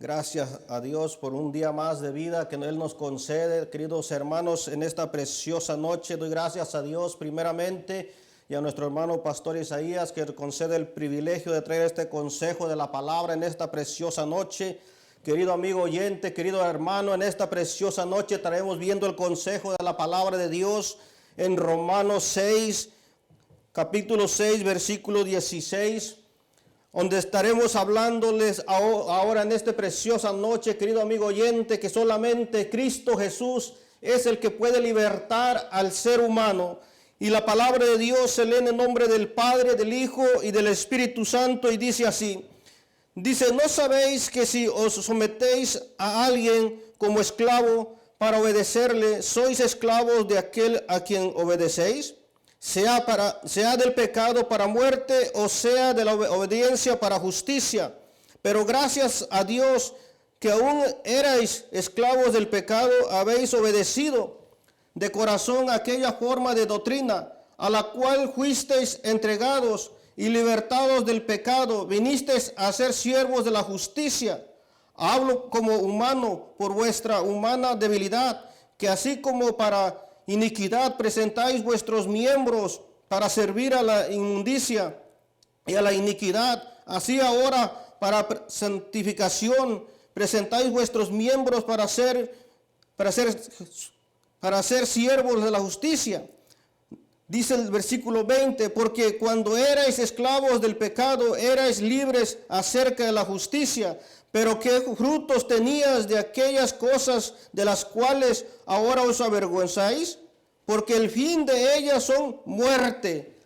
Gracias a Dios por un día más de vida que Él nos concede, queridos hermanos, en esta preciosa noche. Doy gracias a Dios primeramente y a nuestro hermano Pastor Isaías, que concede el privilegio de traer este consejo de la palabra en esta preciosa noche. Querido amigo oyente, querido hermano, en esta preciosa noche estaremos viendo el consejo de la palabra de Dios en Romanos 6, capítulo 6, versículo 16. Donde estaremos hablándoles ahora en esta preciosa noche, querido amigo oyente, que solamente Cristo Jesús es el que puede libertar al ser humano. Y la palabra de Dios se lee en el nombre del Padre, del Hijo y del Espíritu Santo, y dice así. Dice, ¿no sabéis que si os sometéis a alguien como esclavo para obedecerle, sois esclavos de aquel a quien obedecéis? Sea del pecado para muerte o sea de la obediencia para justicia. Pero gracias a Dios que aún erais esclavos del pecado, habéis obedecido de corazón aquella forma de doctrina a la cual fuisteis entregados y libertados del pecado, vinisteis a ser siervos de la justicia. Hablo como humano por vuestra humana debilidad, que así como para iniquidad presentáis vuestros miembros para servir a la inmundicia y a la iniquidad, así ahora para santificación presentáis vuestros miembros para ser siervos de la justicia. Dice el versículo 20, porque cuando erais esclavos del pecado, erais libres acerca de la justicia. Pero ¿qué frutos tenías de aquellas cosas de las cuales ahora os avergonzáis? Porque el fin de ellas son muerte.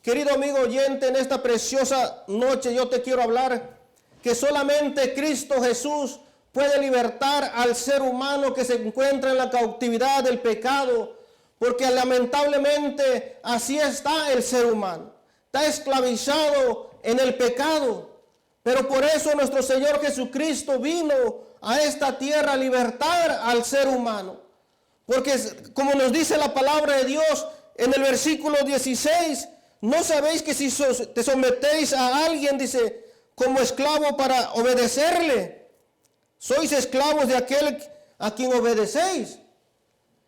Querido amigo oyente, en esta preciosa noche yo te quiero hablar que solamente Cristo Jesús puede libertar al ser humano que se encuentra en la cautividad del pecado. Porque lamentablemente así está el ser humano. Está esclavizado en el pecado. Pero por eso nuestro Señor Jesucristo vino a esta tierra a libertar al ser humano. Porque como nos dice la palabra de Dios en el versículo 16, ¿no sabéis que si te sometéis a alguien, dice, como esclavo para obedecerle, sois esclavos de aquel a quien obedecéis?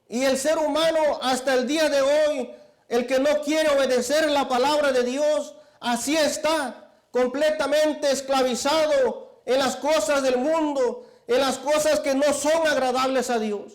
Y el ser humano hasta el día de hoy, el que no quiere obedecer la palabra de Dios, así está. Completamente esclavizado en las cosas del mundo, en las cosas que no son agradables a Dios.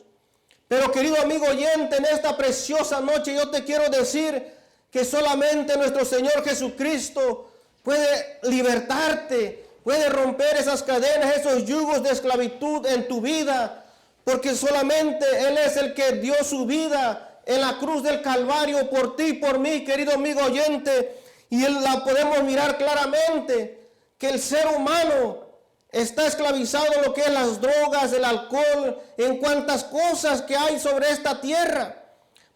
Pero querido amigo oyente, en esta preciosa noche yo te quiero decir que solamente nuestro Señor Jesucristo puede libertarte, puede romper esas cadenas, esos yugos de esclavitud en tu vida, porque solamente Él es el que dio su vida en la cruz del Calvario por ti y por mí, querido amigo oyente. Y la podemos mirar claramente que el ser humano está esclavizado en lo que es las drogas, el alcohol, en cuantas cosas que hay sobre esta tierra.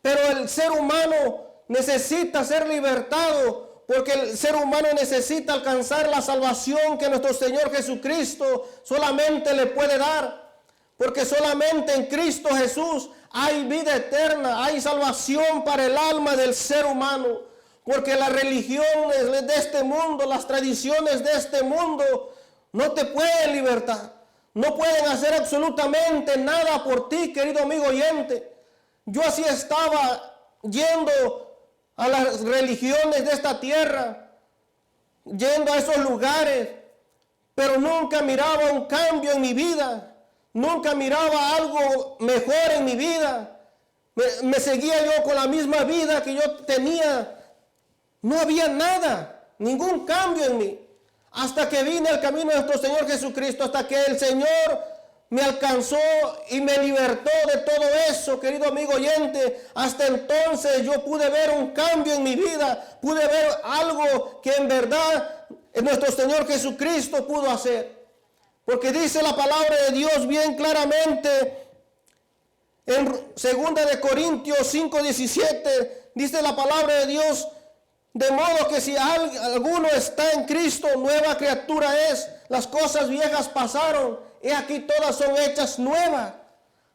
Pero el ser humano necesita ser libertado, porque el ser humano necesita alcanzar la salvación que nuestro Señor Jesucristo solamente le puede dar. Porque solamente en Cristo Jesús hay vida eterna, hay salvación para el alma del ser humano. Porque las religiones de este mundo, las tradiciones de este mundo, no te pueden libertar. No pueden hacer absolutamente nada por ti, querido amigo oyente. Yo así estaba yendo a las religiones de esta tierra, yendo a esos lugares, pero nunca miraba un cambio en mi vida. Nunca miraba algo mejor en mi vida. Me seguía yo con la misma vida que yo tenía. No había nada, ningún cambio en mí. Hasta que vine al camino de nuestro Señor Jesucristo, hasta que el Señor me alcanzó y me libertó de todo eso, querido amigo oyente. Hasta entonces yo pude ver un cambio en mi vida, pude ver algo que en verdad nuestro Señor Jesucristo pudo hacer. Porque dice la palabra de Dios bien claramente en 2 de Corintios 5:17, dice la palabra de Dios, de modo que si alguno está en Cristo, nueva criatura es. Las cosas viejas pasaron, y aquí todas son hechas nuevas.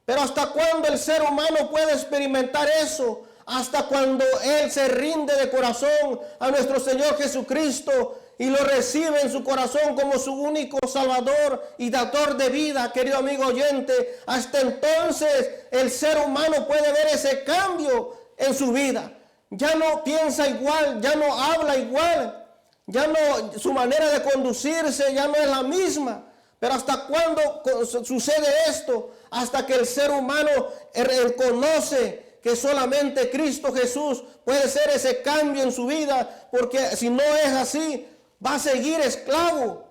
Pero ¿hasta cuándo el ser humano puede experimentar eso? Hasta cuando Él se rinde de corazón a nuestro Señor Jesucristo y lo recibe en su corazón como su único Salvador y dador de vida, querido amigo oyente, hasta entonces el ser humano puede ver ese cambio en su vida. Ya no piensa igual, ya no habla igual, ya no, su manera de conducirse ya no es la misma. Pero ¿hasta cuándo sucede esto? Hasta que el ser humano reconoce que solamente Cristo Jesús puede hacer ese cambio en su vida, porque si no es así, va a seguir esclavo.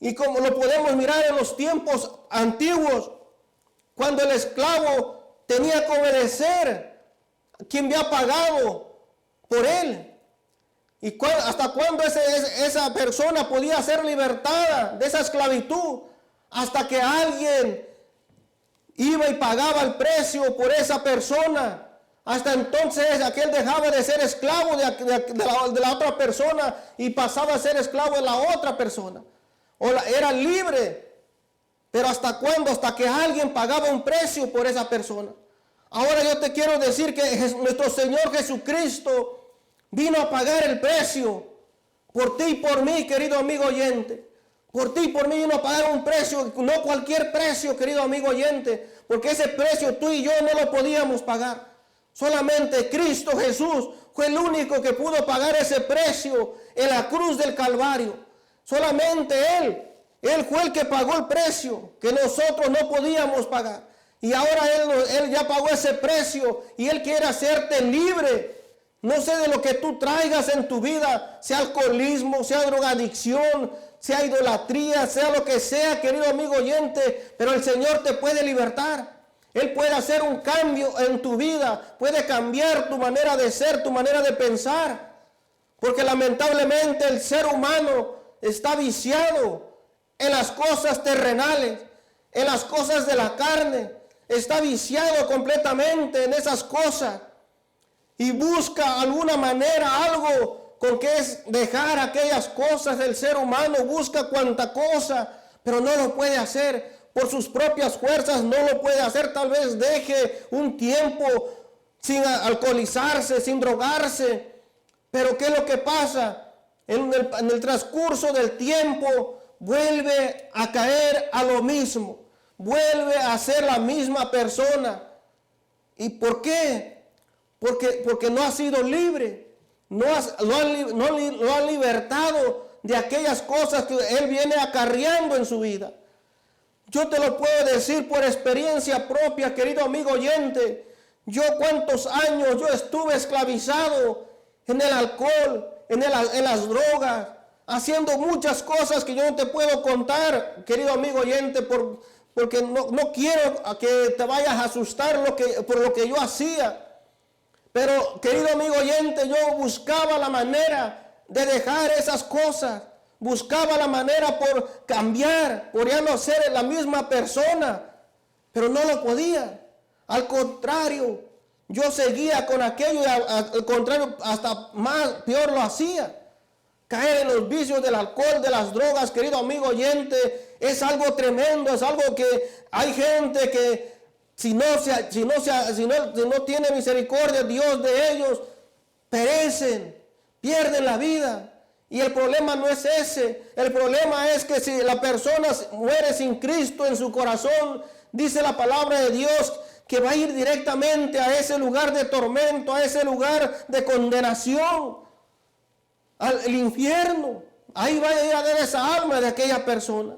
Y como lo podemos mirar en los tiempos antiguos, cuando el esclavo tenía que obedecer a quien había pagado por él. ¿Y hasta cuándo esa persona podía ser libertada de esa esclavitud? Hasta que alguien iba y pagaba el precio por esa persona. Hasta entonces aquel dejaba de ser esclavo de la otra persona y pasaba a ser esclavo de la otra persona. Era libre. Pero ¿hasta cuándo? Hasta que alguien pagaba un precio por esa persona. Ahora yo te quiero decir que nuestro Señor Jesucristo vino a pagar el precio por ti y por mí, querido amigo oyente. Por ti y por mí vino a pagar un precio, no cualquier precio, querido amigo oyente, porque ese precio tú y yo no lo podíamos pagar. Solamente Cristo Jesús fue el único que pudo pagar ese precio en la cruz del Calvario. Solamente Él fue el que pagó el precio que nosotros no podíamos pagar. Y ahora Él ya pagó ese precio y Él quiere hacerte libre. No sé de lo que tú traigas en tu vida, sea alcoholismo, sea drogadicción, sea idolatría, sea lo que sea, querido amigo oyente, pero el Señor te puede libertar. Él puede hacer un cambio en tu vida, puede cambiar tu manera de ser, tu manera de pensar. Porque lamentablemente el ser humano está viciado en las cosas terrenales, en las cosas de la carne. Está viciado completamente en esas cosas. Y busca alguna manera, algo con que es dejar aquellas cosas del ser humano. Busca cuanta cosa, pero no lo puede hacer. Por sus propias fuerzas no lo puede hacer. Tal vez deje un tiempo sin alcoholizarse, sin drogarse. Pero ¿qué es lo que pasa? En el transcurso del tiempo vuelve a caer a lo mismo. Vuelve a ser la misma persona. ¿Y por qué? Porque no ha sido libre. Lo ha libertado de aquellas cosas que él viene acarreando en su vida. Yo te lo puedo decir por experiencia propia, querido amigo oyente. Yo cuántos años yo estuve esclavizado en el alcohol, en las drogas, haciendo muchas cosas que yo no te puedo contar, querido amigo oyente, porque no quiero que te vayas a asustar por lo que yo hacía. Pero, querido amigo oyente, yo buscaba la manera de dejar esas cosas. Buscaba la manera por cambiar, por ya no ser la misma persona, pero no lo podía. Al contrario, yo seguía con aquello y al contrario, hasta más, peor lo hacía. Caer en los vicios del alcohol, de las drogas, querido amigo oyente, es algo tremendo, es algo que hay gente que si no tiene misericordia Dios de ellos, perecen, pierden la vida. Y el problema no es ese. El problema es que si la persona muere sin Cristo en su corazón, dice la palabra de Dios que va a ir directamente a ese lugar de tormento, a ese lugar de condenación, al infierno. Ahí va a ir a ver esa alma de aquella persona.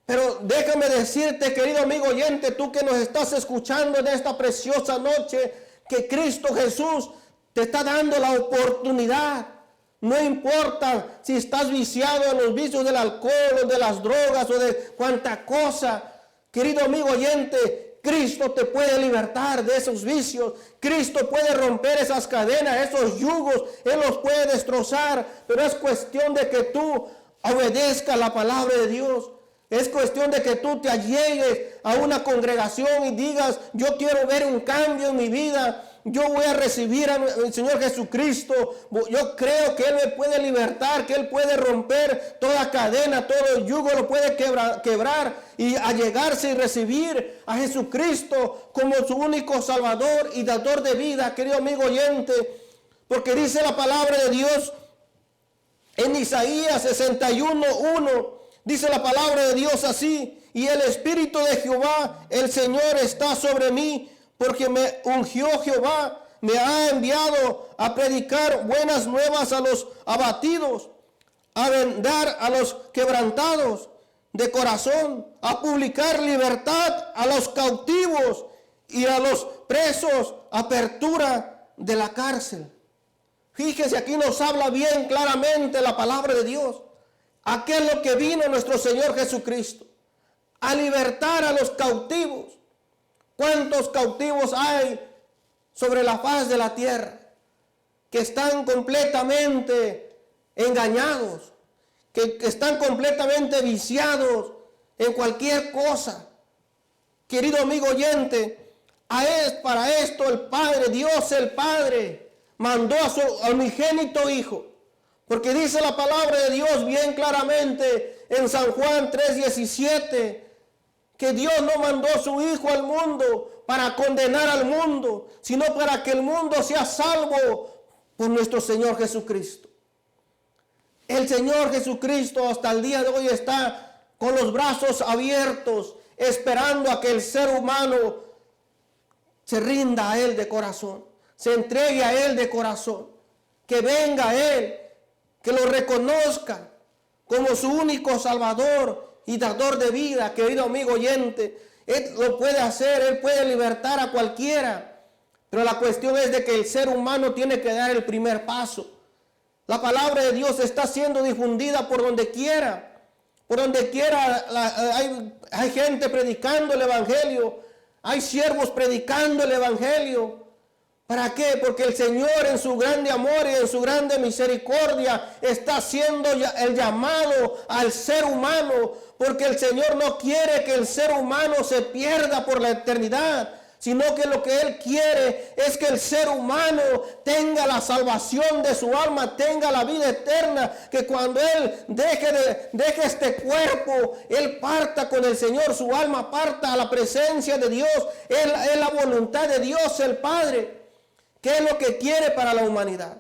Pero déjame decirte, querido amigo oyente, tú que nos estás escuchando en esta preciosa noche, que Cristo Jesús te está dando la oportunidad. No importa si estás viciado en los vicios del alcohol o de las drogas o de cuanta cosa. Querido amigo oyente, Cristo te puede libertar de esos vicios. Cristo puede romper esas cadenas, esos yugos. Él los puede destrozar. Pero es cuestión de que tú obedezcas la palabra de Dios. Es cuestión de que tú te allegues a una congregación y digas, yo quiero ver un cambio en mi vida. Yo voy a recibir al Señor Jesucristo. Yo creo que Él me puede libertar, que Él puede romper toda cadena, todo el yugo lo puede quebrar y allegarse y recibir a Jesucristo como su único Salvador y dador de vida, querido amigo oyente. Porque dice la palabra de Dios En Isaías 61:1 dice la palabra de Dios así: y el Espíritu de Jehová, el Señor, está sobre mí, porque me ungió Jehová, me ha enviado a predicar buenas nuevas a los abatidos, a vendar a los quebrantados de corazón, a publicar libertad a los cautivos y a los presos, apertura de la cárcel. Fíjese, aquí nos habla bien claramente la palabra de Dios. ¿A qué es lo que vino nuestro Señor Jesucristo? A libertar a los cautivos. ¿Cuántos cautivos hay sobre la faz de la tierra que están completamente engañados, que están completamente viciados en cualquier cosa? Querido amigo oyente, para esto el Padre, Dios el Padre, mandó a su unigénito Hijo. Porque dice la palabra de Dios bien claramente en San Juan 3:17, que Dios no mandó a su Hijo al mundo para condenar al mundo, sino para que el mundo sea salvo por nuestro Señor Jesucristo. El Señor Jesucristo hasta el día de hoy está con los brazos abiertos, esperando a que el ser humano se rinda a Él de corazón, se entregue a Él de corazón, que venga a Él, que lo reconozca como su único Salvador y dador de vida. Querido amigo oyente, Él lo puede hacer, Él puede libertar a cualquiera, pero la cuestión es de que el ser humano tiene que dar el primer paso. La palabra de Dios está siendo difundida por donde quiera. Por donde quiera hay gente predicando el Evangelio, hay siervos predicando el Evangelio. ¿Para qué? Porque el Señor en su grande amor y en su grande misericordia está haciendo el llamado al ser humano, porque el Señor no quiere que el ser humano se pierda por la eternidad, sino que lo que Él quiere es que el ser humano tenga la salvación de su alma, tenga la vida eterna, que cuando Él deje este cuerpo, Él parta con el Señor, su alma parta a la presencia de Dios. Es la voluntad de Dios el Padre. ¿Qué es lo que quiere para la humanidad?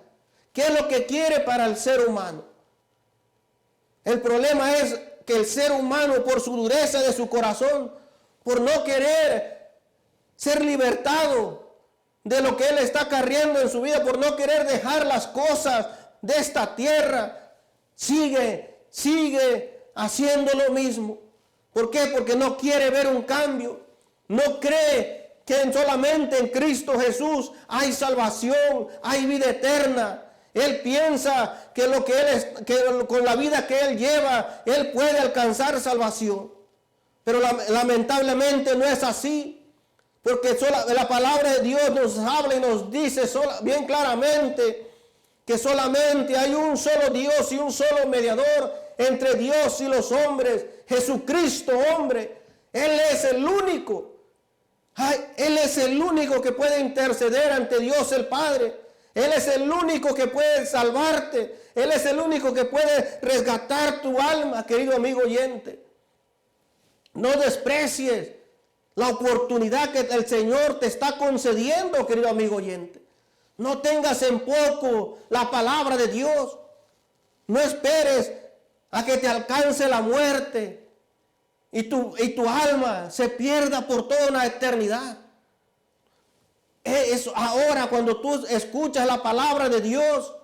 ¿Qué es lo que quiere para el ser humano? El problema es que el ser humano, por su dureza de su corazón, por no querer ser libertado de lo que él está acarreando en su vida, por no querer dejar las cosas de esta tierra, sigue haciendo lo mismo. ¿Por qué? Porque no quiere ver un cambio. No cree que solamente en Cristo Jesús hay salvación, hay vida eterna. Él piensa que con la vida que él lleva, él puede alcanzar salvación. Pero lamentablemente no es así. Porque la palabra de Dios nos habla y nos dice bien claramente que solamente hay un solo Dios y un solo mediador entre Dios y los hombres, Jesucristo hombre. Él es el único. Él es el único que puede interceder ante Dios el Padre. Él es el único que puede salvarte. Él es el único que puede resgatar tu alma, querido amigo oyente. No desprecies la oportunidad que el Señor te está concediendo, querido amigo oyente. No tengas en poco la palabra de Dios. No esperes a que te alcance la muerte y tu alma se pierda por toda una eternidad. Es ahora cuando tú escuchas la palabra de Dios,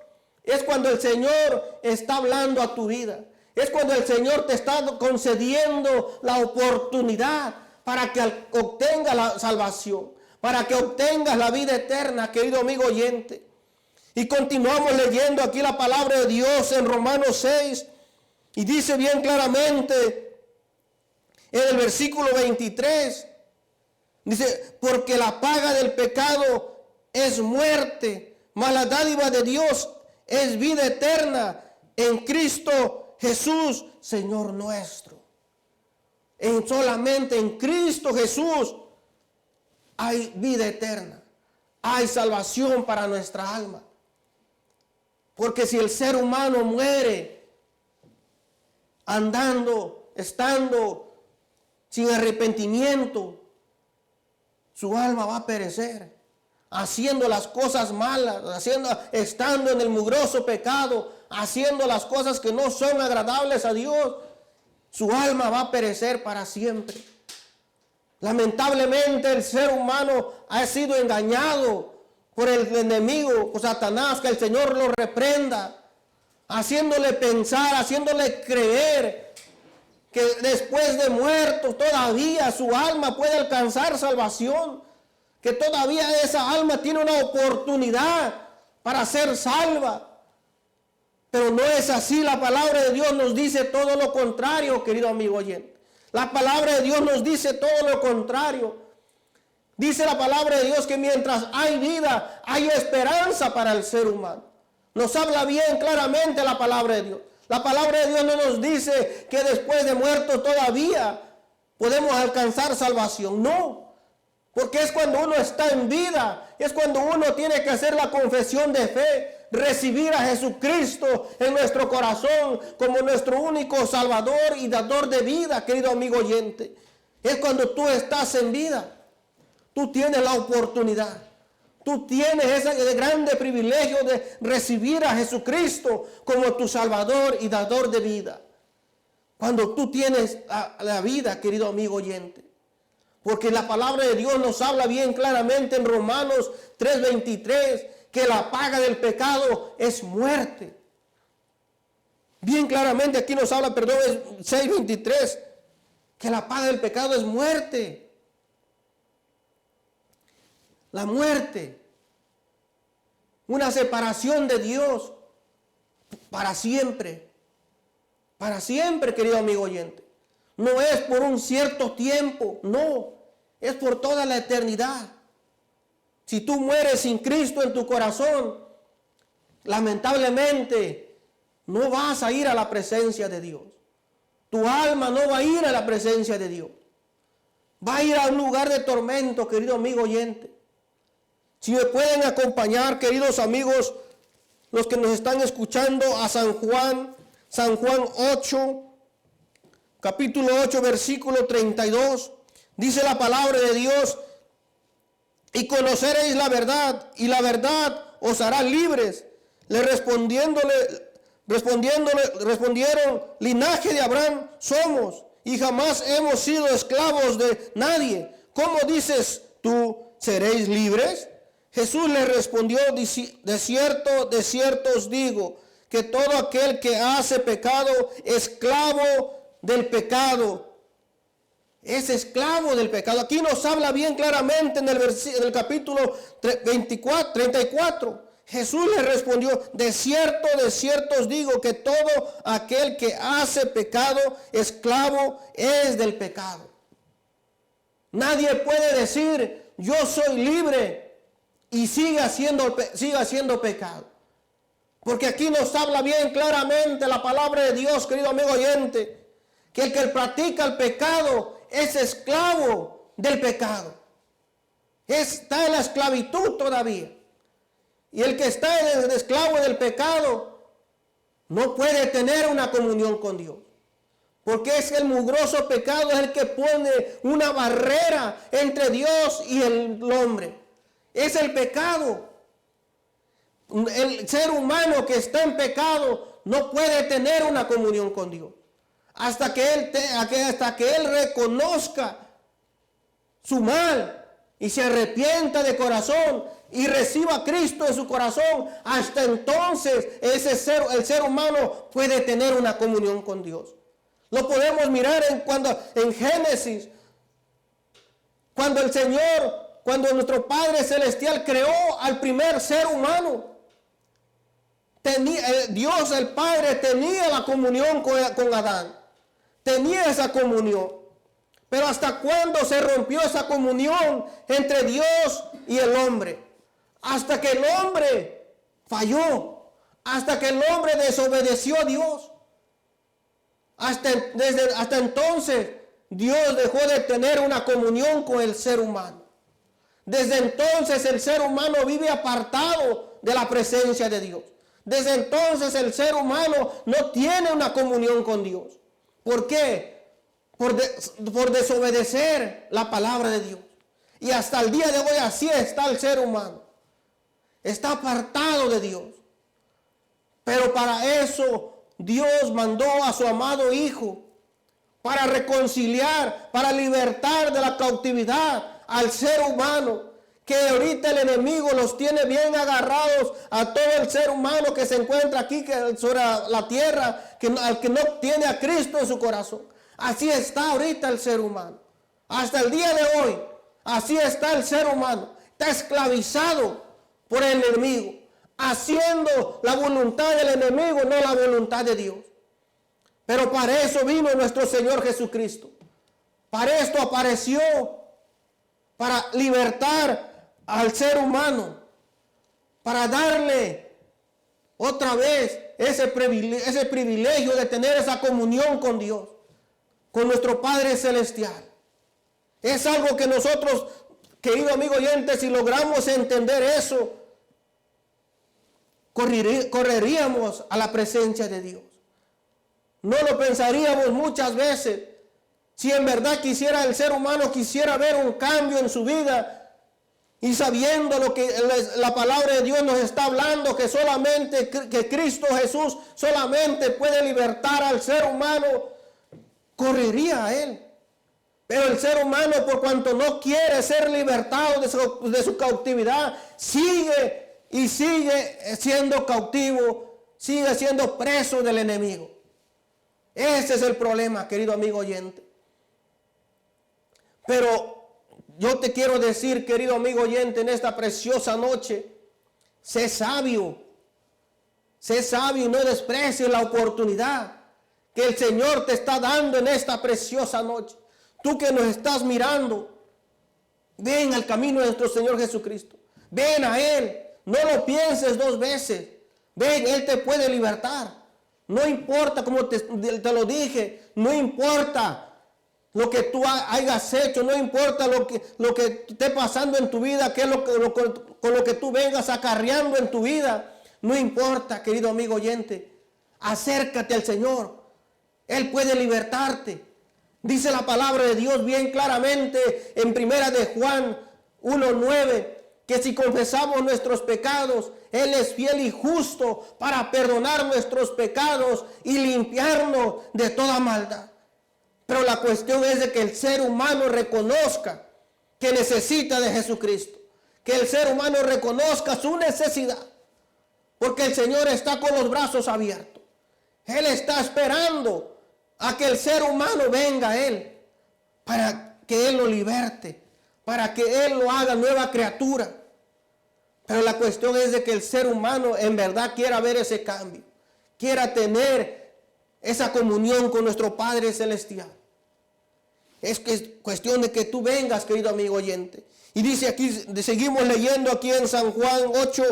es cuando el Señor está hablando a tu vida. Es cuando el Señor te está concediendo la oportunidad para que obtengas la salvación, para que obtengas la vida eterna, querido amigo oyente. Y continuamos leyendo aquí la palabra de Dios en Romanos 6, y dice bien claramente en el versículo 23, dice: porque la paga del pecado es muerte, mas la dádiva de Dios es vida eterna en Cristo Jesús, Señor nuestro. Solamente en Cristo Jesús hay vida eterna, hay salvación para nuestra alma. Porque si el ser humano muere estando sin arrepentimiento, su alma va a perecer, haciendo las cosas malas, estando en el mugroso pecado, haciendo las cosas que no son agradables a Dios, su alma va a perecer para siempre. Lamentablemente el ser humano ha sido engañado por el enemigo, por Satanás, que el Señor lo reprenda, haciéndole pensar, haciéndole creer que después de muerto todavía su alma puede alcanzar salvación, que todavía esa alma tiene una oportunidad para ser salva. Pero no es así. La palabra de Dios nos dice todo lo contrario, querido amigo oyente. La palabra de Dios nos dice todo lo contrario. Dice la palabra de Dios que mientras hay vida, hay esperanza para el ser humano. Nos habla bien claramente la palabra de Dios. La palabra de Dios no nos dice que después de muerto todavía podemos alcanzar salvación. No, porque es cuando uno está en vida, es cuando uno tiene que hacer la confesión de fe, recibir a Jesucristo en nuestro corazón como nuestro único Salvador y dador de vida, querido amigo oyente. Es cuando tú estás en vida. Tú tienes la oportunidad. Tú tienes ese grande privilegio de recibir a Jesucristo como tu Salvador y dador de vida. Cuando tú tienes la vida, querido amigo oyente. Porque la palabra de Dios nos habla bien claramente en Romanos 3:23 que la paga del pecado es muerte. Bien claramente aquí nos habla, es 6:23, que la paga del pecado es muerte. La muerte, una separación de Dios para siempre, querido amigo oyente. No es por un cierto tiempo, no, es por toda la eternidad. Si tú mueres sin Cristo en tu corazón, lamentablemente no vas a ir a la presencia de Dios. Tu alma no va a ir a la presencia de Dios. Va a ir a un lugar de tormento, querido amigo oyente. Si me pueden acompañar, queridos amigos, los que nos están escuchando, a San Juan 8, capítulo 8, versículo 32, dice la palabra de Dios: y conoceréis la verdad, y la verdad os hará libres. Le respondieron, linaje de Abraham somos, y jamás hemos sido esclavos de nadie. ¿Cómo dices tú, seréis libres? Jesús le respondió: de cierto os digo, que todo aquel que hace pecado, esclavo del pecado. Es esclavo del pecado. Aquí nos habla bien claramente en el capítulo 34. Jesús le respondió: de cierto os digo, que todo aquel que hace pecado, esclavo es del pecado. Nadie puede decir: yo soy libre, y siga haciendo pecado. Porque aquí nos habla bien claramente la palabra de Dios, querido amigo oyente, que el que practica el pecado es esclavo del pecado. Está en la esclavitud todavía. Y el que está en el esclavo del pecado no puede tener una comunión con Dios. Porque es el mugroso pecado, es el que pone una barrera entre Dios y el hombre. Es el pecado. El ser humano que está en pecado no puede tener una comunión con Dios. Hasta que él reconozca su mal y se arrepienta de corazón y reciba a Cristo en su corazón, hasta entonces el ser humano puede tener una comunión con Dios. Lo podemos mirar en Génesis, cuando nuestro Padre Celestial creó al primer ser humano. Dios el Padre tenía la comunión con Adán. Tenía esa comunión. Pero ¿hasta cuándo se rompió esa comunión entre Dios y el hombre? Hasta que el hombre falló. Hasta que el hombre desobedeció a Dios. Hasta entonces Dios dejó de tener una comunión con el ser humano. Desde entonces el ser humano vive apartado de la presencia de Dios. Desde entonces el ser humano no tiene una comunión con Dios. ¿Por qué? Por desobedecer la palabra de Dios. Y hasta el día de hoy así está el ser humano. Está apartado de Dios. Pero Pero para eso Dios mandó a su amado Hijo, para reconciliar, para libertar de la cautividad al ser humano, que ahorita el enemigo los tiene bien agarrados a todo el ser humano que se encuentra aquí sobre la tierra, al que no tiene a Cristo en su corazón. Así está ahorita el ser humano. Hasta el día de hoy, así está el ser humano. Está esclavizado por el enemigo, haciendo la voluntad del enemigo, no la voluntad de Dios. Pero para eso vino nuestro Señor Jesucristo. Para esto apareció, para libertar al ser humano, para darle otra vez ese privilegio de tener esa comunión con Dios, con nuestro Padre Celestial. Es algo que nosotros, querido amigo oyente, si logramos entender eso, correríamos a la presencia de Dios. No lo pensaríamos muchas veces. Si en verdad el ser humano quisiera ver un cambio en su vida, y sabiendo lo que la palabra de Dios nos está hablando, que solamente que Cristo Jesús solamente puede libertar al ser humano, correría a Él. Pero el ser humano, por cuanto no quiere ser libertado de su cautividad, sigue siendo cautivo, sigue siendo preso del enemigo. Ese es el problema, querido amigo oyente. Pero yo te quiero decir, querido amigo oyente, en esta preciosa noche, sé sabio y no desprecies la oportunidad que el Señor te está dando en esta preciosa noche. Tú que nos estás mirando, ven al camino de nuestro Señor Jesucristo. Ven a Él. No lo pienses dos veces. Ven, Él te puede libertar. No importa, como te lo dije, no importa lo que tú hayas hecho, no importa lo que esté pasando en tu vida, que es con lo que tú vengas acarreando en tu vida. No importa, querido amigo oyente. Acércate al Señor. Él puede libertarte. Dice la palabra de Dios bien claramente en primera de Juan 1:9, que si confesamos nuestros pecados, Él es fiel y justo para perdonar nuestros pecados y limpiarnos de toda maldad. Pero la cuestión es de que el ser humano reconozca que necesita de Jesucristo, que el ser humano reconozca su necesidad, porque el Señor está con los brazos abiertos. Él está esperando a que el ser humano venga a Él, para que Él lo liberte, para que Él lo haga nueva criatura. Pero la cuestión es de que el ser humano en verdad quiera ver ese cambio, quiera tener esa comunión con nuestro Padre Celestial. Es cuestión de que tú vengas, querido amigo oyente. Y dice aquí, seguimos leyendo aquí en San Juan 8,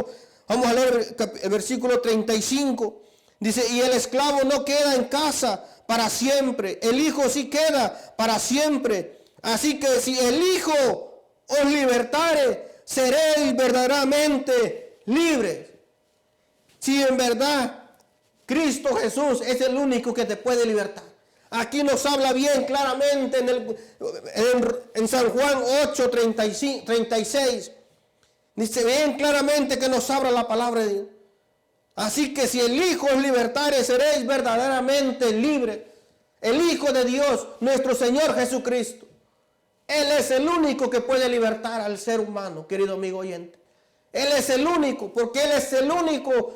vamos a leer el versículo 35. Dice, y el esclavo no queda en casa para siempre, el Hijo sí queda para siempre. Así que si el Hijo os libertare, seréis verdaderamente libres. Si en verdad Cristo Jesús es el único que te puede libertar. Aquí nos habla bien claramente en San Juan 8, 36. Dice bien claramente que nos habla la palabra de Dios. Así que si el Hijo os libertare, seréis verdaderamente libres. El Hijo de Dios, nuestro Señor Jesucristo. Él es el único que puede libertar al ser humano, querido amigo oyente. Él es el único, porque Él es el único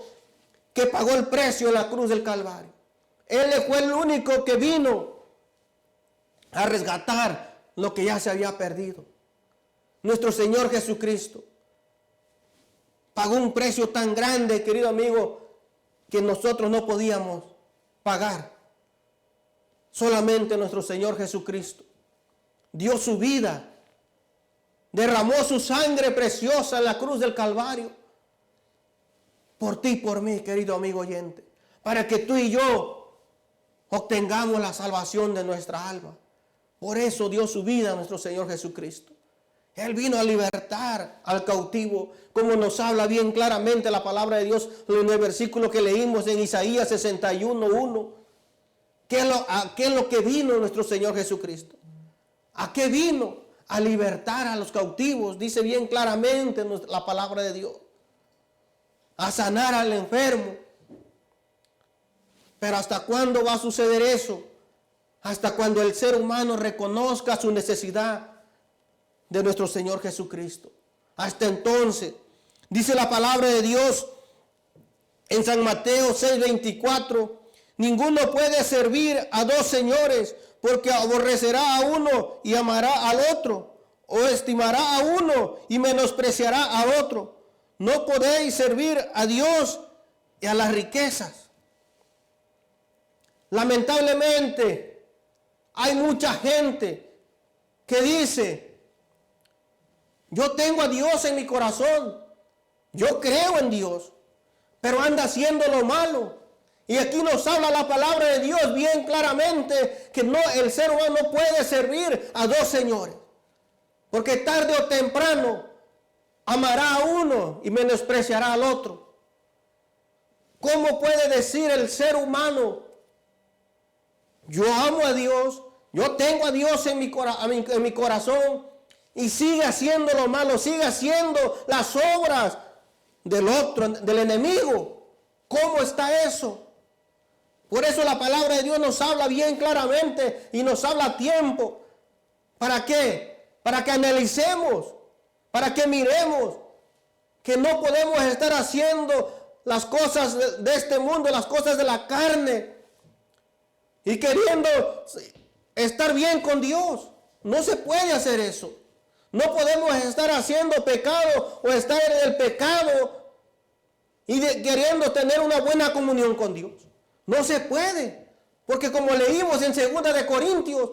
que pagó el precio en la cruz del Calvario. Él fue el único que vino a rescatar lo que ya se había perdido. Nuestro Señor Jesucristo pagó un precio tan grande, querido amigo, que nosotros no podíamos pagar. Solamente nuestro Señor Jesucristo dio su vida, derramó su sangre preciosa en la cruz del Calvario, por ti y por mí, querido amigo oyente, para que tú y yo obtengamos la salvación de nuestra alma. Por eso dio su vida a nuestro Señor Jesucristo. Él vino a libertar al cautivo, como nos habla bien claramente la palabra de Dios en el versículo que leímos en Isaías 61:1. ¿Qué es lo que vino nuestro Señor Jesucristo? ¿A qué vino? A libertar a los cautivos, dice bien claramente la palabra de Dios. A sanar al enfermo. Pero ¿hasta cuándo va a suceder eso? Hasta cuando el ser humano reconozca su necesidad de nuestro Señor Jesucristo. Hasta entonces, dice la palabra de Dios en San Mateo 6:24, ninguno puede servir a dos señores, porque aborrecerá a uno y amará al otro, o estimará a uno y menospreciará al otro. No podéis servir a Dios y a las riquezas. Lamentablemente, hay mucha gente que dice, yo tengo a Dios en mi corazón, yo creo en Dios, pero anda haciendo lo malo. Y aquí nos habla la palabra de Dios bien claramente que no, el ser humano no puede servir a dos señores, porque tarde o temprano amará a uno y menospreciará al otro. ¿Cómo puede decir el ser humano, yo amo a Dios, yo tengo a Dios en mi corazón, y sigue haciendo lo malo, sigue haciendo las obras del otro, del enemigo? ¿Cómo está eso? Por eso la palabra de Dios nos habla bien claramente y nos habla a tiempo. ¿Para qué? Para que analicemos, para que miremos que no podemos estar haciendo las cosas de este mundo, las cosas de la carne, y queriendo estar bien con Dios. No se puede hacer eso. No podemos estar haciendo pecado o estar en el pecado y queriendo tener una buena comunión con Dios. No se puede, porque como leímos en 2 de Corintios,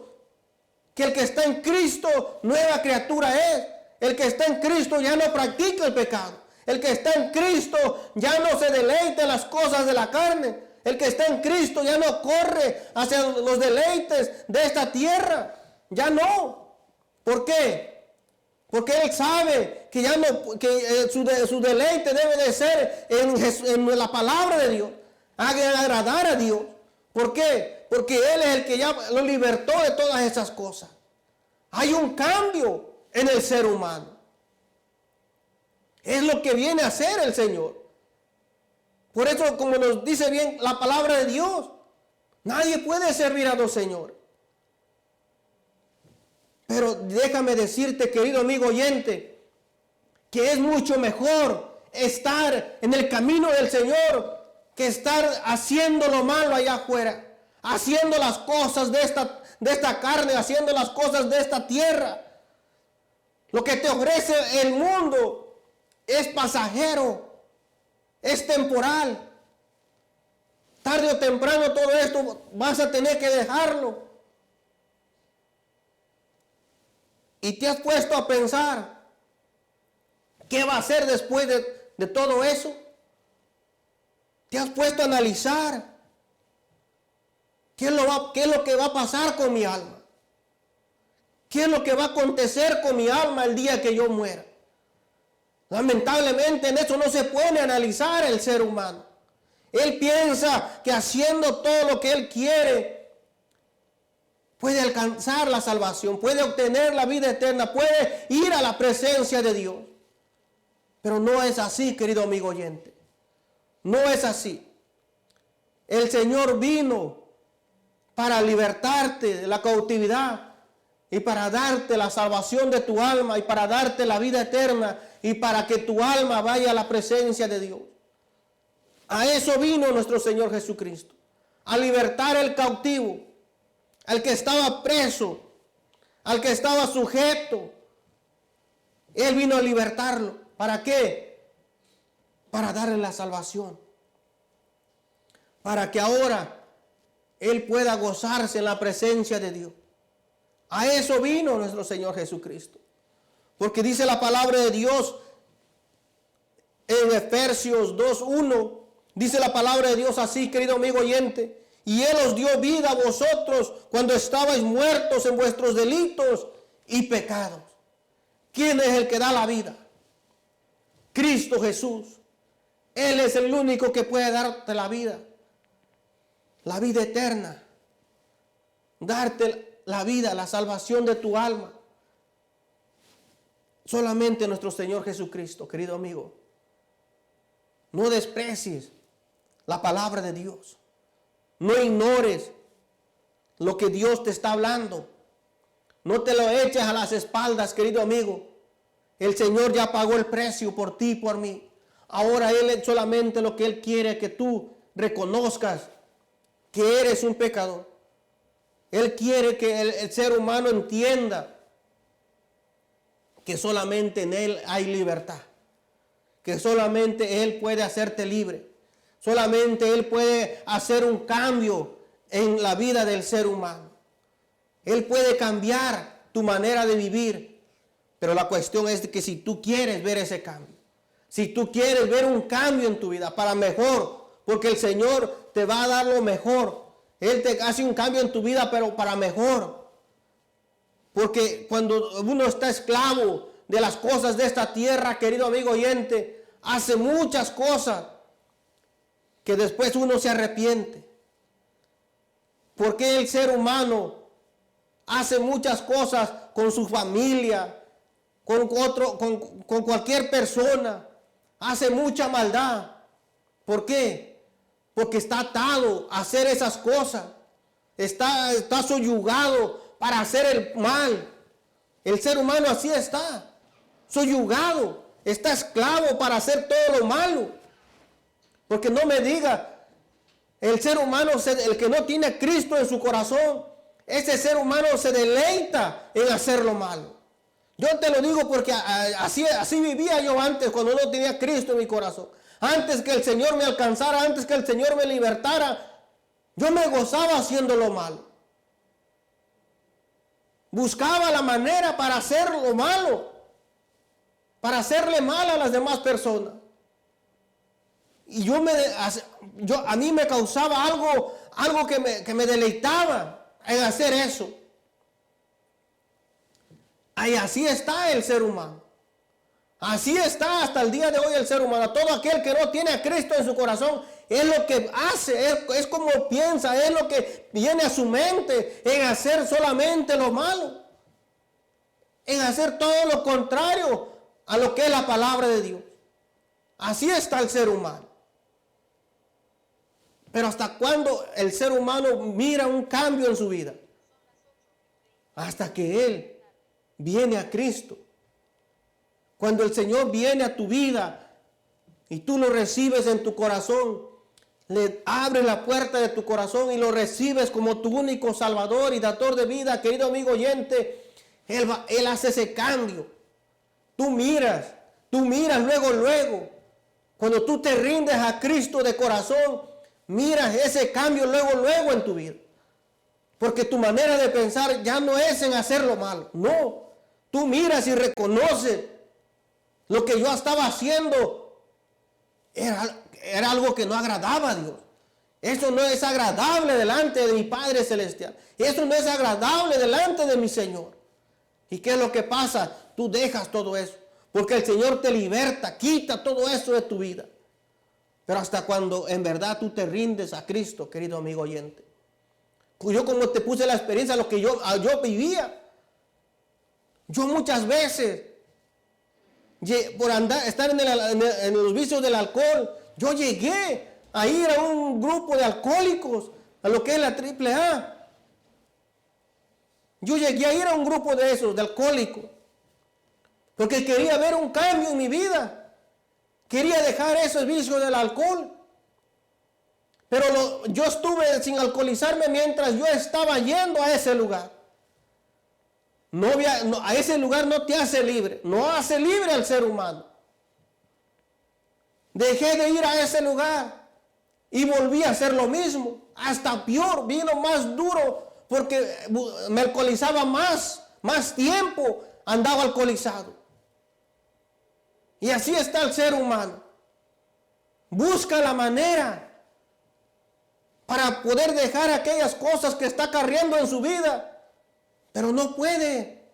que el que está en Cristo, nueva criatura es. El que está en Cristo ya no practica el pecado. El que está en Cristo ya no se deleita en las cosas de la carne. El que está en Cristo ya no corre hacia los deleites de esta tierra. Ya no. ¿Por qué? Porque él sabe que ya no, que su deleite debe de ser en la palabra de Dios, agradar a Dios. ¿Por qué? Porque Él es el que ya lo libertó de todas esas cosas. Hay un cambio en el ser humano. Es lo que viene a hacer el Señor. Por eso, como nos dice bien la palabra de Dios, nadie puede servir a dos señores. Pero déjame decirte, querido amigo oyente, que es mucho mejor estar en el camino del Señor que estar haciendo lo malo allá afuera, haciendo las cosas de esta carne, haciendo las cosas de esta tierra. Lo que te ofrece el mundo es pasajero, es temporal. Tarde o temprano todo esto vas a tener que dejarlo. Y te has puesto a pensar, ¿qué va a hacer después de todo eso? ¿Te has puesto a analizar qué es lo que va a pasar con mi alma? ¿Qué es lo que va a acontecer con mi alma el día que yo muera? Lamentablemente en eso no se puede analizar el ser humano. Él piensa que haciendo todo lo que él quiere puede alcanzar la salvación, puede obtener la vida eterna, puede ir a la presencia de Dios. Pero no es así, querido amigo oyente. No es así. El Señor vino para libertarte de la cautividad y para darte la salvación de tu alma y para darte la vida eterna y para que tu alma vaya a la presencia de Dios. A eso vino nuestro Señor Jesucristo, a libertar al cautivo, al que estaba preso, al que estaba sujeto. Él vino a libertarlo. ¿Para qué? Para darle la salvación. Para que ahora él pueda gozarse en la presencia de Dios. A eso vino nuestro Señor Jesucristo. Porque dice la palabra de Dios en Efesios 2:1. Dice la palabra de Dios así, querido amigo oyente. Y Él os dio vida a vosotros cuando estabais muertos en vuestros delitos y pecados. ¿Quién es el que da la vida? Cristo Jesús. Él es el único que puede darte la vida eterna. Darte la vida, la salvación de tu alma. Solamente nuestro Señor Jesucristo, querido amigo. No desprecies la palabra de Dios. No ignores lo que Dios te está hablando. No te lo eches a las espaldas, querido amigo. El Señor ya pagó el precio por ti y por mí. Ahora Él solamente lo que Él quiere es que tú reconozcas que eres un pecador. Él quiere que el ser humano entienda que solamente en Él hay libertad. Que solamente Él puede hacerte libre. Solamente Él puede hacer un cambio en la vida del ser humano. Él puede cambiar tu manera de vivir. Pero la cuestión es de que si tú quieres ver ese cambio, si tú quieres ver un cambio en tu vida para mejor, porque el Señor te va a dar lo mejor. Él te hace un cambio en tu vida, pero para mejor. Porque cuando uno está esclavo de las cosas de esta tierra, querido amigo oyente, hace muchas cosas que después uno se arrepiente. Porque el ser humano hace muchas cosas con su familia, con cualquier persona. Hace mucha maldad. ¿Por qué? Porque está atado a hacer esas cosas. Está subyugado para hacer el mal. El ser humano así está. Subyugado. Está esclavo para hacer todo lo malo. Porque no me diga, el ser humano, el que no tiene a Cristo en su corazón, ese ser humano se deleita en hacer lo malo. Yo te lo digo porque así vivía yo antes, cuando no tenía a Cristo en mi corazón. Antes que el Señor me alcanzara, antes que el Señor me libertara, yo me gozaba haciendo lo malo. Buscaba la manera para hacer lo malo, para hacerle mal a las demás personas. Y a mí me causaba algo que me deleitaba en hacer eso. Y así está el ser humano. Así está hasta el día de hoy el ser humano. Todo aquel que no tiene a Cristo en su corazón es lo que hace, es como piensa, es lo que viene a su mente en hacer solamente lo malo. En hacer todo lo contrario a lo que es la palabra de Dios. Así está el ser humano. Pero ¿hasta cuándo el ser humano mira un cambio en su vida? Hasta que él viene a Cristo. Cuando el Señor viene a tu vida y tú lo recibes en tu corazón, le abres la puerta de tu corazón y lo recibes como tu único Salvador y dador de vida, querido amigo oyente, Él hace ese cambio. Tú miras luego. Cuando tú te rindes a Cristo de corazón, miras ese cambio luego en tu vida. Porque tu manera de pensar ya no es en hacer lo malo. No, tú miras y reconoces lo que yo estaba haciendo. Era algo que no agradaba a Dios. Eso no es agradable delante de mi Padre Celestial. Eso no es agradable delante de mi Señor. ¿Y qué es lo que pasa? Tú dejas todo eso. Porque el Señor te liberta, quita todo eso de tu vida. Pero hasta cuando en verdad tú te rindes a Cristo, querido amigo oyente. Yo como te puse la experiencia, lo que yo vivía. Yo muchas veces, por estar en los vicios del alcohol, yo llegué a ir a un grupo de alcohólicos, a lo que es la AAA. Yo llegué a ir a un grupo de esos, de alcohólicos, porque quería ver un cambio en mi vida. Quería dejar esos vicios del alcohol. Pero yo estuve sin alcoholizarme mientras yo estaba yendo a ese lugar. A ese lugar no te hace libre. No hace libre al ser humano. Dejé de ir a ese lugar y volví a hacer lo mismo. Hasta peor, vino más duro porque me alcoholizaba más tiempo andaba alcoholizado. Y así está el ser humano. Busca la manera para poder dejar aquellas cosas que está cargando en su vida, pero no puede.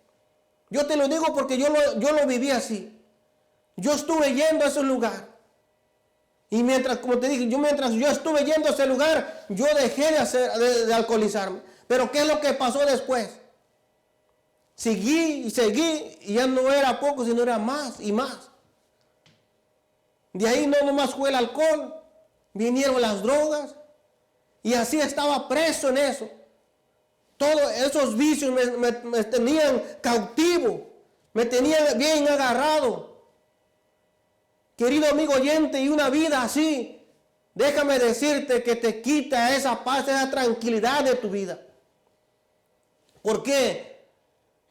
Yo te lo digo porque yo lo viví así. Yo estuve yendo a ese lugar. Y como te dije, mientras yo estuve yendo a ese lugar, yo dejé de alcoholizarme. Pero ¿qué es lo que pasó después? Seguí y ya no era poco, sino era más y más. De ahí no nomás fue el alcohol, vinieron las drogas. Y así estaba preso en eso. Todos esos vicios me tenían cautivo, me tenían bien agarrado. Querido amigo oyente, y una vida así, déjame decirte que te quita esa paz, esa tranquilidad de tu vida. ¿Por qué?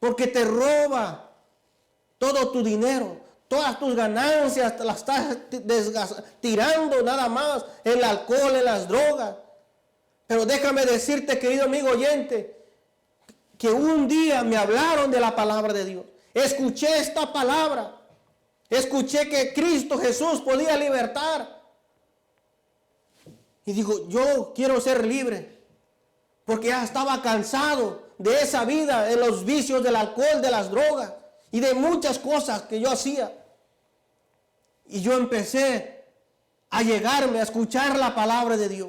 Porque te roba todo tu dinero, todas tus ganancias, te las estás tirando nada más en el alcohol, en las drogas. Pero déjame decirte, querido amigo oyente, que un día me hablaron de la palabra de Dios. Escuché esta palabra. Escuché que Cristo Jesús podía libertar. Y digo, yo quiero ser libre. Porque ya estaba cansado de esa vida, de los vicios del alcohol, de las drogas y de muchas cosas que yo hacía. Y yo empecé a llegarme a escuchar la palabra de Dios.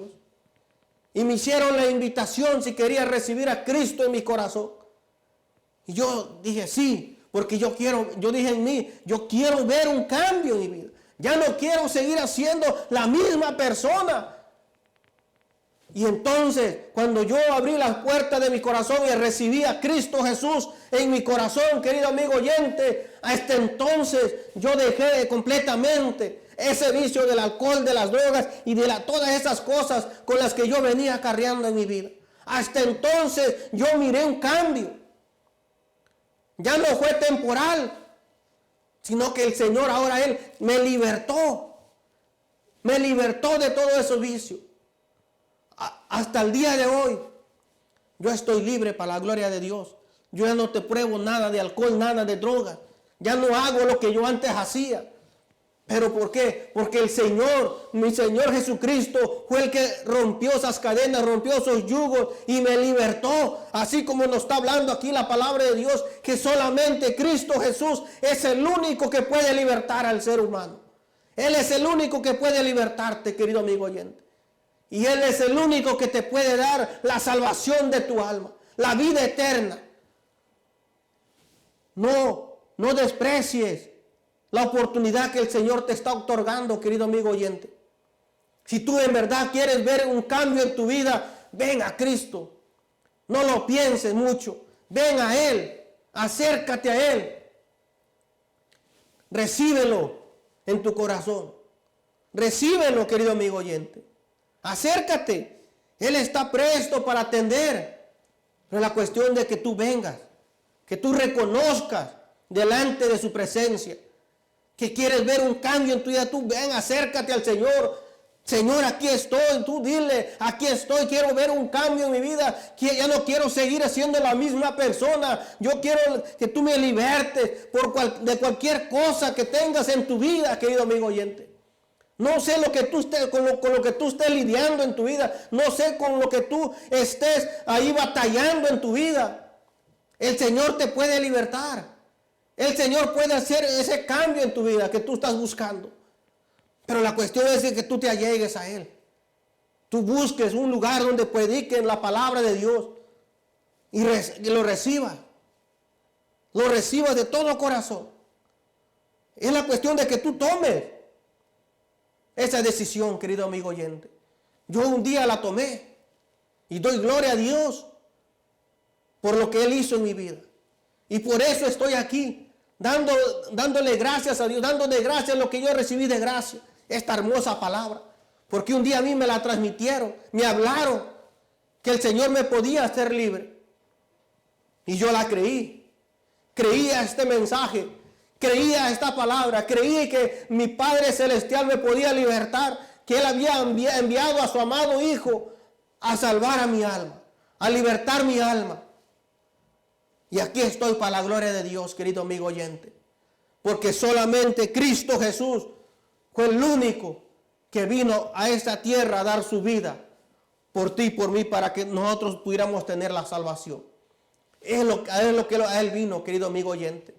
Y me hicieron la invitación si quería recibir a Cristo en mi corazón. Y yo dije sí, porque yo dije en mí, yo quiero ver un cambio en mi vida. Ya no quiero seguir siendo la misma persona. Y entonces, cuando yo abrí las puertas de mi corazón y recibí a Cristo Jesús en mi corazón, querido amigo oyente, hasta entonces yo dejé completamente ese vicio del alcohol, de las drogas y de todas esas cosas con las que yo venía acarreando en mi vida. Hasta entonces yo miré un cambio. Ya no fue temporal, sino que el Señor ahora Él me libertó. Me libertó de todos esos vicios. Hasta el día de hoy, yo estoy libre para la gloria de Dios. Yo ya no te pruebo nada de alcohol, nada de droga. Ya no hago lo que yo antes hacía. ¿Pero por qué? Porque el Señor, mi Señor Jesucristo, fue el que rompió esas cadenas, rompió esos yugos y me libertó. Así como nos está hablando aquí la palabra de Dios, que solamente Cristo Jesús es el único que puede libertar al ser humano. Él es el único que puede libertarte, querido amigo oyente. Y Él es el único que te puede dar la salvación de tu alma, la vida eterna. No desprecies la oportunidad que el Señor te está otorgando, querido amigo oyente. Si tú en verdad quieres ver un cambio en tu vida, ven a Cristo. No lo pienses mucho. Ven a Él. Acércate a Él. Recíbelo en tu corazón. Recíbelo, querido amigo oyente. Acércate. Él está presto para atender. Pero la cuestión de que tú vengas, que tú reconozcas delante de su presencia, que quieres ver un cambio en tu vida, tú ven, acércate al Señor. Señor, aquí estoy. Tú dile, aquí estoy, quiero ver un cambio en mi vida. Ya no quiero seguir siendo la misma persona. Yo quiero que tú me libertes de cualquier cosa que tengas en tu vida, querido amigo oyente. No sé lo que tú estés, con lo que tú estés lidiando en tu vida. No sé con lo que tú estés ahí batallando en tu vida. El Señor te puede libertar. El Señor puede hacer ese cambio en tu vida que tú estás buscando. Pero la cuestión es que tú te allegues a Él. Tú busques un lugar donde prediquen la palabra de Dios y lo recibas. Lo recibas de todo corazón. Es la cuestión de que tú tomes esa decisión, querido amigo oyente. Yo un día la tomé y doy gloria a Dios por lo que Él hizo en mi vida. Y por eso estoy aquí, dándole gracias a Dios, dándole gracias a lo que yo recibí de gracia, esta hermosa palabra. Porque un día a mí me la transmitieron, me hablaron que el Señor me podía hacer libre. Y yo la creí. Creía este mensaje, creía esta palabra, creí que mi Padre Celestial me podía libertar, que Él había enviado a su amado Hijo a salvar a mi alma, a libertar mi alma. Y aquí estoy para la gloria de Dios, querido amigo oyente. Porque solamente Cristo Jesús fue el único que vino a esta tierra a dar su vida por ti y por mí para que nosotros pudiéramos tener la salvación. Es lo que a Él vino, querido amigo oyente.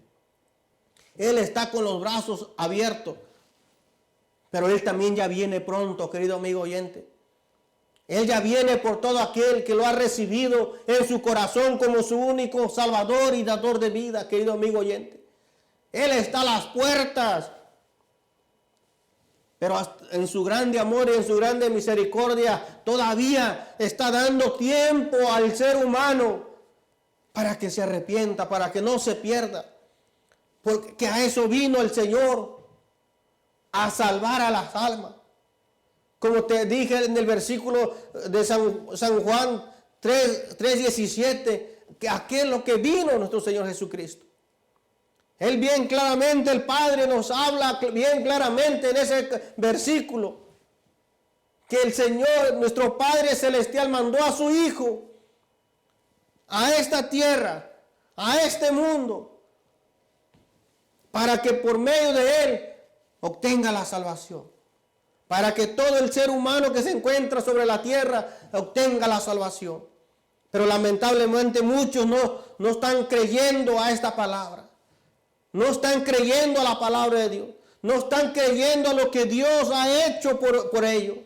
Él está con los brazos abiertos. Pero Él también ya viene pronto, querido amigo oyente. Él ya viene por todo aquel que lo ha recibido en su corazón como su único Salvador y dador de vida, querido amigo oyente. Él está a las puertas Pero en su grande amor y en su grande misericordia todavía está dando tiempo al ser humano para que se arrepienta, para que no se pierda. Porque a eso vino el Señor, a salvar a las almas. Como te dije en el versículo de San Juan 3:17, que aquel es lo que vino nuestro Señor Jesucristo. Él bien claramente, el Padre nos habla bien claramente en ese versículo, que el Señor, nuestro Padre Celestial, mandó a su Hijo a esta tierra, a este mundo, para que por medio de Él obtenga la salvación. Para que todo el ser humano que se encuentra sobre la tierra obtenga la salvación. Pero lamentablemente muchos no están creyendo a esta palabra. No están creyendo a la palabra de Dios. No están creyendo a lo que Dios ha hecho por ellos.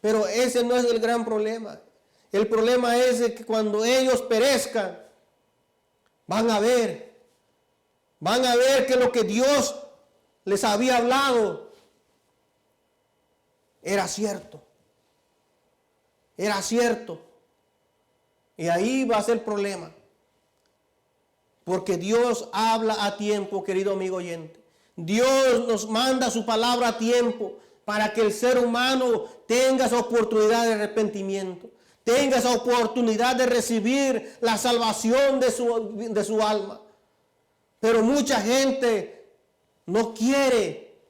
Pero ese no es el gran problema. El problema es que cuando ellos perezcan, van a ver que lo que Dios les había hablado era cierto. Era cierto. Y ahí va a ser el problema. Porque Dios habla a tiempo, querido amigo oyente. Dios nos manda su palabra a tiempo para que el ser humano tenga esa oportunidad de arrepentimiento. Tenga esa oportunidad de recibir la salvación de su alma. Pero mucha gente no quiere,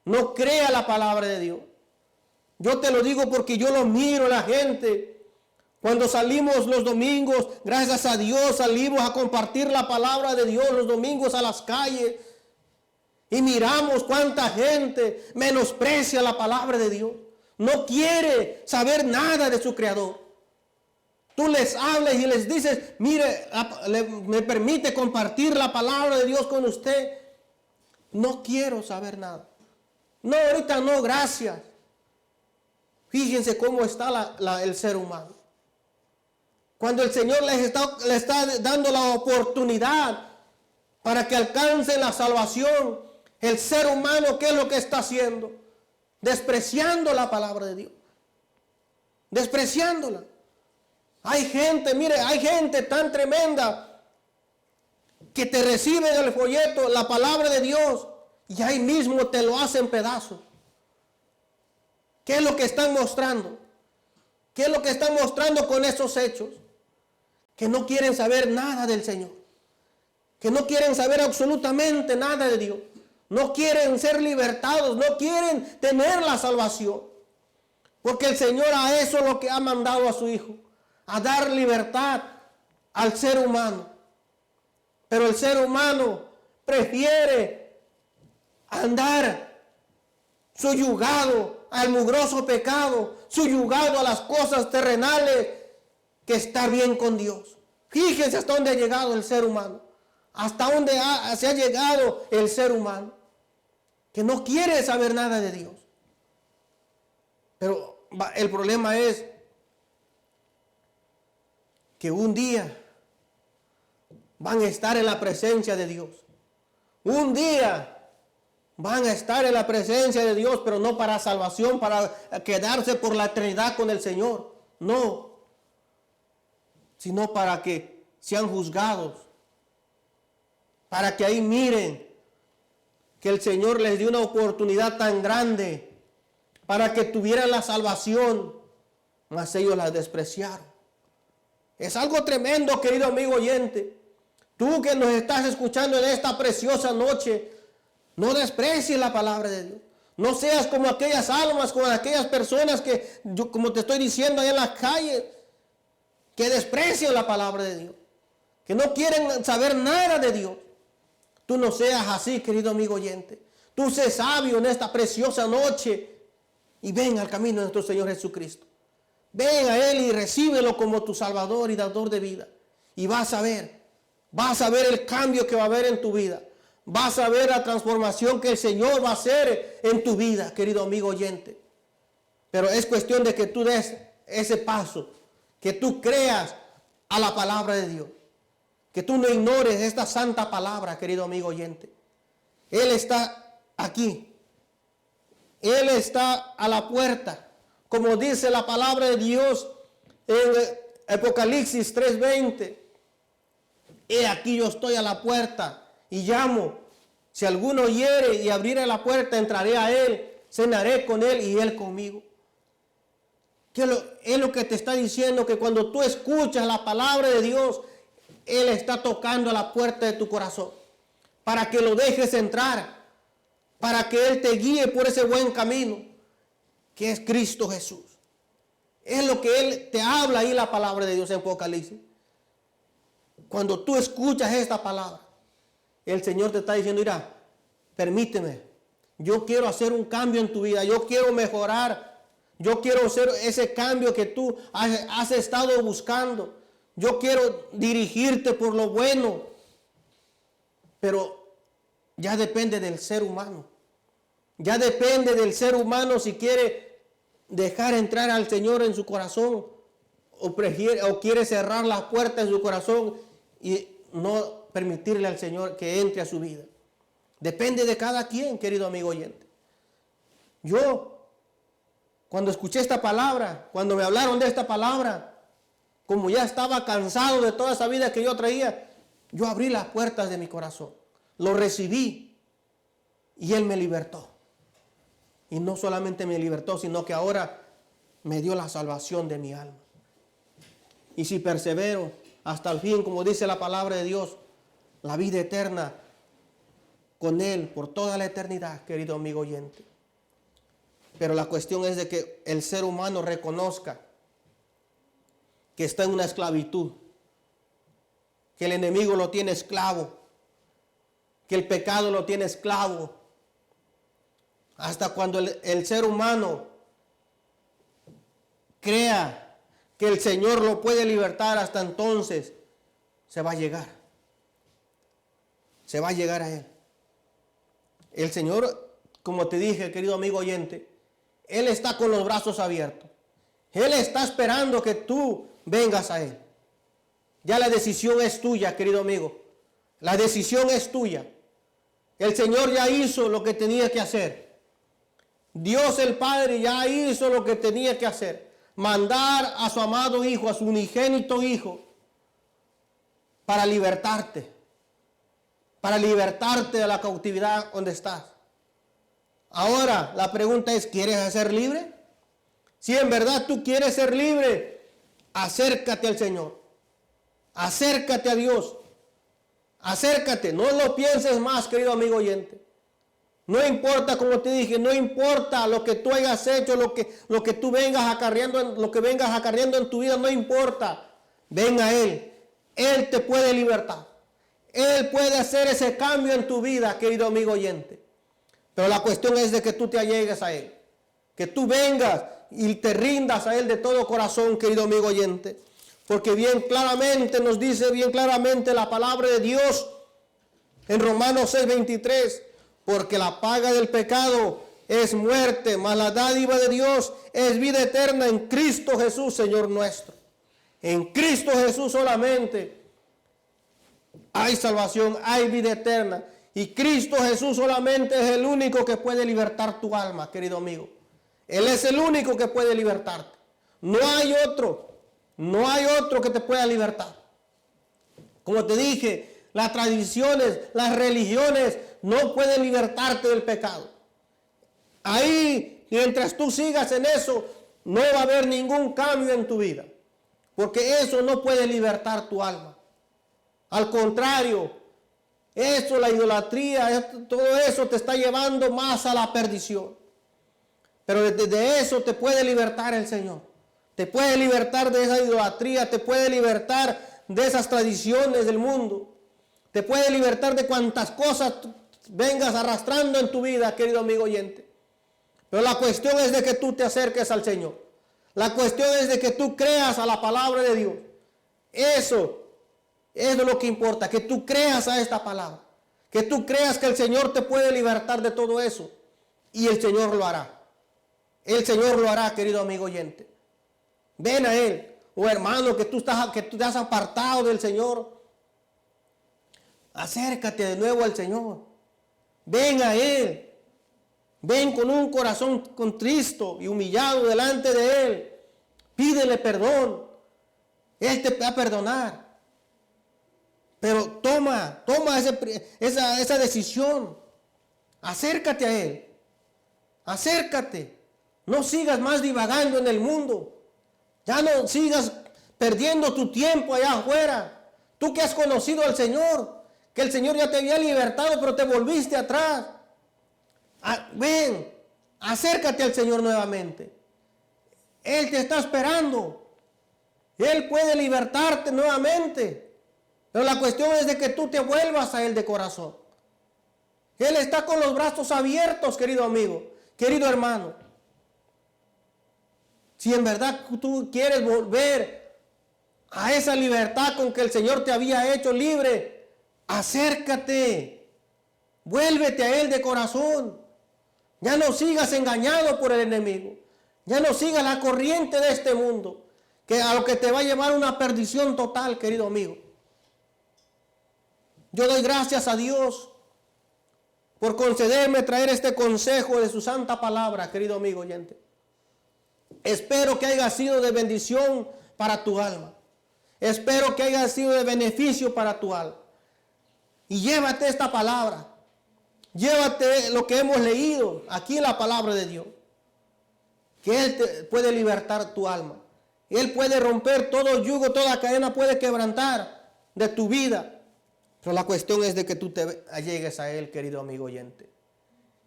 no cree a la palabra de Dios. Yo te lo digo porque yo lo miro a la gente. Cuando salimos los domingos, gracias a Dios, salimos a compartir la palabra de Dios los domingos a las calles. Y miramos cuánta gente menosprecia la palabra de Dios. No quiere saber nada de su Creador. Tú les hablas y les dices, mire, me permite compartir la palabra de Dios con usted. No quiero saber nada. No, ahorita no, gracias. Fíjense cómo está el ser humano. Cuando el Señor le está dando la oportunidad para que alcancen la salvación, el ser humano, ¿qué es lo que está haciendo? Despreciando la palabra de Dios. Despreciándola. Hay gente, mire, hay gente tan tremenda que te recibe en el folleto la palabra de Dios y ahí mismo te lo hacen pedazos. ¿Qué es lo que están mostrando? ¿Qué es lo que están mostrando con esos hechos? Que no quieren saber nada del Señor. Que no quieren saber absolutamente nada de Dios. No quieren ser libertados. No quieren tener la salvación. Porque el Señor a eso es lo que ha mandado a su Hijo. A dar libertad al ser humano. Pero el ser humano prefiere andar suyugado al mugroso pecado, suyugado a las cosas terrenales, que estar bien con Dios. Fíjense hasta dónde ha llegado el ser humano. Hasta dónde se ha llegado el ser humano. Que no quiere saber nada de Dios. Pero el problema es que un día van a estar en la presencia de Dios. Un día van a estar en la presencia de Dios, pero no para salvación, para quedarse por la eternidad con el Señor. No. Sino para que sean juzgados, para que ahí miren que el Señor les dio una oportunidad tan grande para que tuvieran la salvación, mas ellos la despreciaron. Es algo tremendo, querido amigo oyente. Tú que nos estás escuchando en esta preciosa noche, no desprecies la palabra de Dios. No seas como aquellas almas, como aquellas personas que, yo, como te estoy diciendo ahí en las calles, que desprecian la palabra de Dios, que no quieren saber nada de Dios. Tú no seas así, querido amigo oyente. Tú sé sabio en esta preciosa noche y ven al camino de nuestro Señor Jesucristo. Ven a Él y recíbelo como tu Salvador y Dador de vida. Y vas a ver el cambio que va a haber en tu vida. Vas a ver la transformación que el Señor va a hacer en tu vida, querido amigo oyente. Pero es cuestión de que tú des ese paso, que tú creas a la palabra de Dios, que tú no ignores esta santa palabra, querido amigo oyente. Él está aquí Él está a la puerta. Como dice la palabra de Dios en Apocalipsis 3:20. He aquí yo estoy a la puerta y llamo. Si alguno oyere y abriere la puerta, entraré a él, cenaré con él y él conmigo. ¿Qué es lo que te está diciendo? Que cuando tú escuchas la palabra de Dios, Él está tocando a la puerta de tu corazón para que lo dejes entrar, para que Él te guíe por ese buen camino que es Cristo Jesús. Es lo que Él te habla ahí la palabra de Dios en Apocalipsis. Cuando tú escuchas esta palabra, el Señor te está diciendo, mira, permíteme, yo quiero hacer un cambio en tu vida, yo quiero mejorar, yo quiero hacer ese cambio que tú has estado buscando, yo quiero dirigirte por lo bueno, pero ya depende del ser humano, ya depende del ser humano si quiere dejar entrar al Señor en su corazón o quiere cerrar las puertas en su corazón y no permitirle al Señor que entre a su vida. Depende de cada quien, querido amigo oyente. Yo, cuando escuché esta palabra, cuando me hablaron de esta palabra, como ya estaba cansado de toda esa vida que yo traía, yo abrí las puertas de mi corazón, lo recibí y Él me libertó. Y no solamente me libertó, sino que ahora me dio la salvación de mi alma. Y si persevero hasta el fin, como dice la palabra de Dios, la vida eterna con Él por toda la eternidad, querido amigo oyente. Pero la cuestión es de que el ser humano reconozca que está en una esclavitud, que el enemigo lo tiene esclavo, que el pecado lo tiene esclavo. Hasta cuando el ser humano crea que el Señor lo puede libertar, hasta entonces se va a llegar. Se va a llegar a Él. El Señor, como te dije, querido amigo oyente, Él está con los brazos abiertos. Él está esperando que tú vengas a Él. Ya la decisión es tuya, querido amigo. La decisión es tuya. El Señor ya hizo lo que tenía que hacer. Dios el Padre ya hizo lo que tenía que hacer. Mandar a su amado Hijo, a su unigénito Hijo, para libertarte. Para libertarte de la cautividad donde estás. Ahora, la pregunta es, ¿quieres ser libre? Si en verdad tú quieres ser libre, acércate al Señor. Acércate a Dios. Acércate, no lo pienses más, querido amigo oyente. No importa, como te dije, no importa lo que tú hayas hecho, lo que tú vengas acarreando en tu vida, no importa. Ven a Él. Él te puede libertar. Él puede hacer ese cambio en tu vida, querido amigo oyente. Pero la cuestión es de que tú te allegues a Él. Que tú vengas y te rindas a Él de todo corazón, querido amigo oyente. Porque bien claramente nos dice, bien claramente la palabra de Dios en Romanos 6:23. Porque la paga del pecado es muerte, mas la dádiva de Dios es vida eterna en Cristo Jesús, Señor nuestro. En Cristo Jesús solamente hay salvación, hay vida eterna. Y Cristo Jesús solamente es el único que puede libertar tu alma, querido amigo. Él es el único que puede libertarte. No hay otro que te pueda libertar. Como te dije, las tradiciones, las religiones no pueden libertarte del pecado. Ahí, mientras tú sigas en eso, no va a haber ningún cambio en tu vida. Porque eso no puede libertar tu alma. Al contrario, eso, la idolatría, todo eso te está llevando más a la perdición. Pero de eso te puede libertar el Señor. Te puede libertar de esa idolatría, te puede libertar de esas tradiciones del mundo. Te puede libertar de cuantas cosas vengas arrastrando en tu vida, querido amigo oyente. Pero la cuestión es de que tú te acerques al Señor. La cuestión es de que tú creas a la palabra de Dios. Eso es lo que importa, que tú creas a esta palabra. Que tú creas que el Señor te puede libertar de todo eso. Y el Señor lo hará. El Señor lo hará, querido amigo oyente. Ven a Él. Oh hermano, que tú te has apartado del Señor. Acércate de nuevo al Señor. Ven a Él. Ven con un corazón contristo y humillado delante de Él. Pídele perdón. Él te va a perdonar. Pero toma esa decisión. Acércate a Él. Acércate. No sigas más divagando en el mundo. Ya no sigas perdiendo tu tiempo allá afuera. Tú que has conocido al Señor, que el Señor ya te había libertado, pero te volviste atrás. Ven, acércate al Señor nuevamente. Él te está esperando. Él puede libertarte nuevamente. Pero la cuestión es de que tú te vuelvas a Él de corazón. Él está con los brazos abiertos, querido amigo, querido hermano. Si en verdad tú quieres volver a esa libertad con que el Señor te había hecho libre, acércate. Vuélvete a Él de corazón. Ya no sigas engañado por el enemigo. Ya no sigas la corriente de este mundo, que a lo que te va a llevar una perdición total, querido amigo. Yo doy gracias a Dios por concederme traer este consejo de su santa palabra, querido amigo oyente. Espero que haya sido de bendición para tu alma. Espero que haya sido de beneficio para tu alma. Y llévate esta palabra. Llévate lo que hemos leído aquí en la palabra de Dios. Que Él te puede libertar tu alma. Él puede romper todo yugo, toda cadena puede quebrantar de tu vida. Pero la cuestión es de que tú te allegues a Él, querido amigo oyente.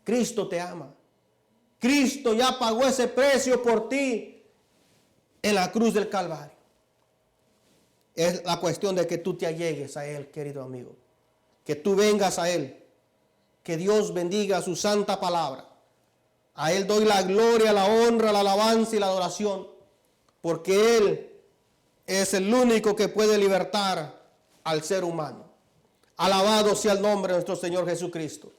Cristo te ama. Cristo ya pagó ese precio por ti en la cruz del Calvario. Es la cuestión de que tú te allegues a Él, querido amigo. Que tú vengas a Él. Que Dios bendiga su santa palabra. A Él doy la gloria, la honra, la alabanza y la adoración. Porque Él es el único que puede libertar al ser humano. Alabado sea el nombre de nuestro Señor Jesucristo.